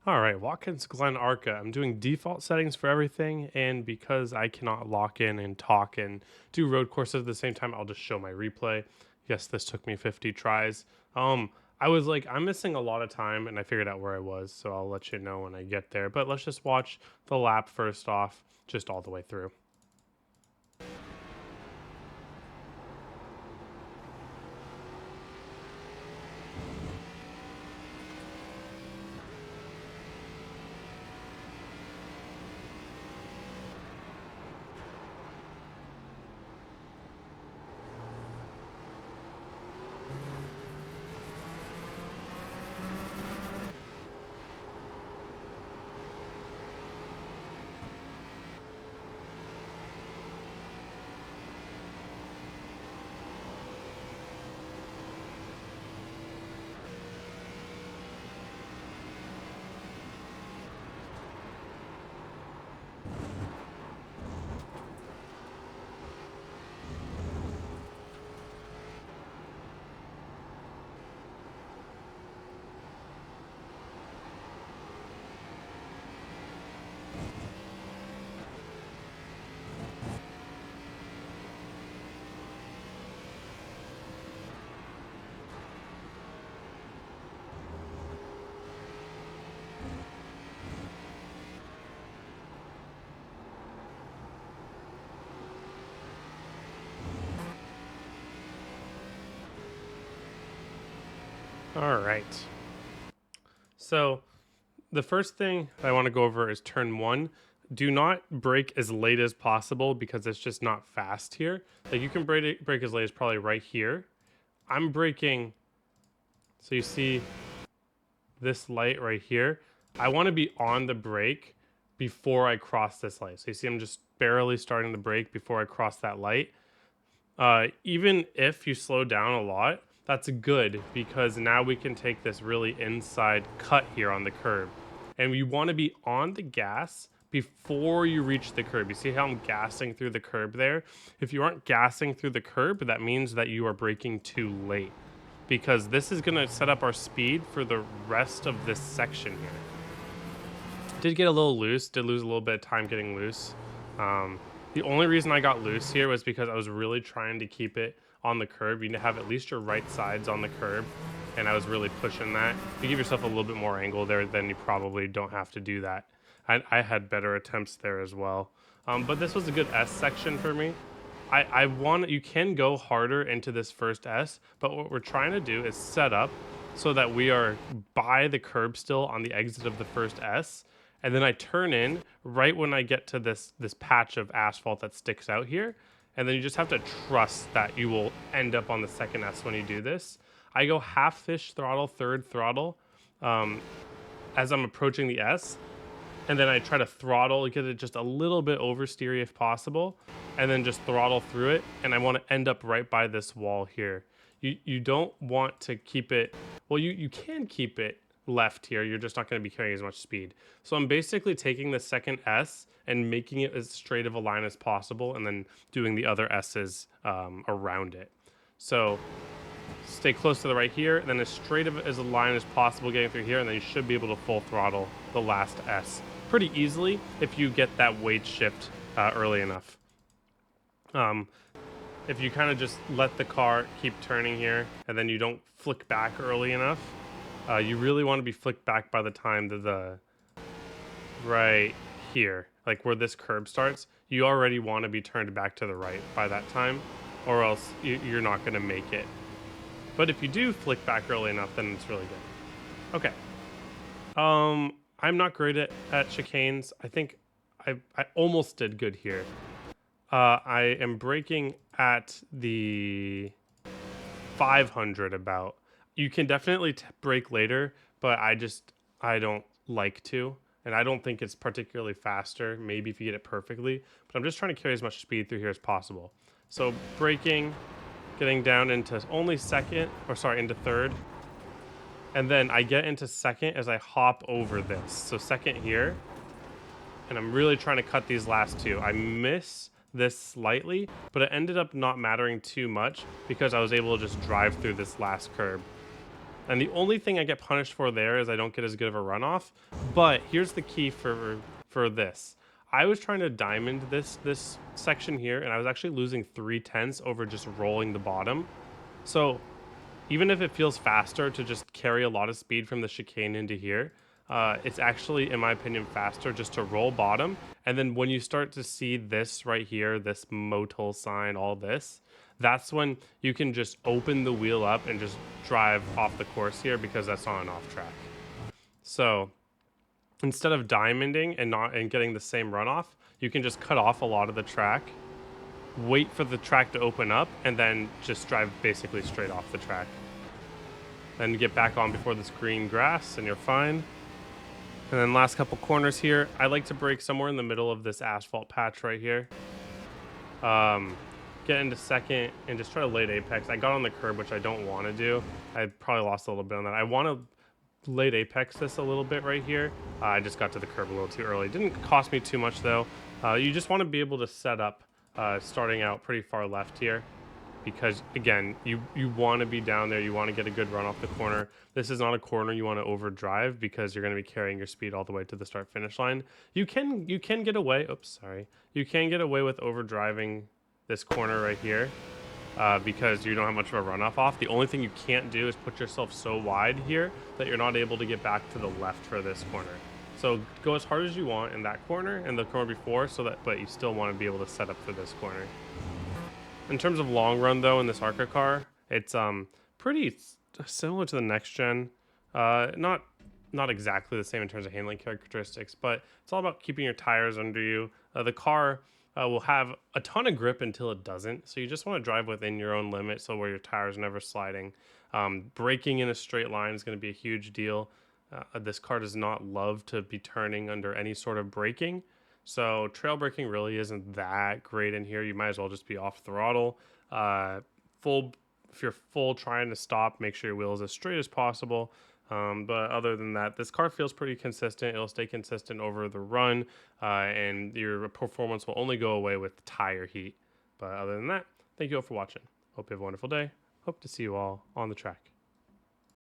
All right, Watkins Glen ARCA. I'm doing default settings for everything, and because I cannot lock in and talk and do road courses at the same time, I'll just show my replay. Yes, this took me 50 tries. Um, I was like, I'm missing a lot of time, and I figured out where I was, so I'll let you know when I get there. But let's just watch the lap first off, just all the way through. All right. So the first thing I want to go over is turn one. Do not brake as late as possible because it's just not fast here. Like you can brake as late as probably right here. I'm braking, so you see this light right here. I want to be on the brake before I cross this light. So you see I'm just barely starting the brake before I cross that light. Even if you slow down a lot, that's good because now we can take this really inside cut here on the curb. And you want to be on the gas before you reach the curb. You see how I'm gassing through the curb there? If you aren't gassing through the curb, that means that you are braking too late because this is going to set up our speed for the rest of this section here. Did get a little loose, did lose a little bit of time getting loose. The only reason I got loose here was because I was really trying to keep it on the curb. You need to have at least your right sides on the curb, and I was really pushing that. If you give yourself a little bit more angle there, then you probably don't have to do that. I had better attempts there as well. But this was a good S section for me. I want, you can go harder into this first S, but what we're trying to do is set up so that we are by the curb still on the exit of the first S, and then I turn in right when I get to this patch of asphalt that sticks out here, and then you just have to trust that you will end up on the second S when you do this. I go half-ish throttle, third throttle, as I'm approaching the S, and then I try to throttle, get it just a little bit oversteery if possible, and then just throttle through it, and I want to end up right by this wall here. You don't want to keep it, well, you can keep it left here, you're just not going to be carrying as much speed. So I'm basically taking the second S and making it as straight of a line as possible, and then doing the other S's around it. So stay close to the right here, and then as straight of as a line as possible getting through here, and then you should be able to full throttle the last S pretty easily if you get that weight shift early enough. If you kind of just let the car keep turning here, and then you don't flick back early enough, you really want to be flicked back by the time that the right here, like where this curb starts, you already want to be turned back to the right by that time, or else you're not going to make it. But if you do flick back early enough, then it's really good. Okay. I'm not great at chicanes. I think I almost did good here. I am braking at the 500 about. You can definitely brake later, but I don't like to, and I don't think it's particularly faster. Maybe if you get it perfectly, but I'm just trying to carry as much speed through here as possible. So braking, getting down into only second, or sorry, into third. And then I get into second as I hop over this. So second here, and I'm really trying to cut these last two. I miss this slightly, but it ended up not mattering too much because I was able to just drive through this last curb. And the only thing I get punished for there is I don't get as good of a runoff. But here's the key for this. I was trying to diamond this section here, and I was actually losing 3/10 over just rolling the bottom. So even if it feels faster to just carry a lot of speed from the chicane into here, it's actually, in my opinion, faster just to roll bottom. And then when you start to see this right here, this motul sign, all this, that's when you can just open the wheel up and just drive off the course here, because that's on and off track. So instead of diamonding and getting the same runoff, you can just cut off a lot of the track, wait for the track to open up, and then just drive basically straight off the track. Then get back on before this green grass and you're fine. And then last couple corners here, I like to brake somewhere in the middle of this asphalt patch right here. Get into second and just try to late apex. I got on the curb, which I don't want to do. I probably lost a little bit on that. I want to late apex this a little bit right here. I just got to the curb a little too early. Didn't cost me too much though. You just want to be able to set up starting out pretty far left here, because again, you want to be down there. You want to get a good run off the corner. This is not a corner you want to overdrive, because you're going to be carrying your speed all the way to the start finish line. You can get away. Oops, sorry. You can get away with overdriving this corner right here, because you don't have much of a runoff off. The only thing you can't do is put yourself so wide here that you're not able to get back to the left for this corner. So go as hard as you want in that corner and the corner before, but you still want to be able to set up for this corner. In terms of long run though, in this ARCA car, it's pretty similar to the next gen. Not exactly the same in terms of handling characteristics, but it's all about keeping your tires under you. The car will have a ton of grip until it doesn't, so you just want to drive within your own limit, so where your tires never sliding. Braking in a straight line is going to be a huge deal. This car does not love to be turning under any sort of braking. So trail braking really isn't that great in here. You might as well just be off throttle. If you're full trying to stop, make sure your wheel is as straight as possible. But other than that, this car feels pretty consistent. It'll stay consistent over the run, and your performance will only go away with tire heat. But other than that, thank you all for watching. Hope you have a wonderful day. Hope to see you all on the track.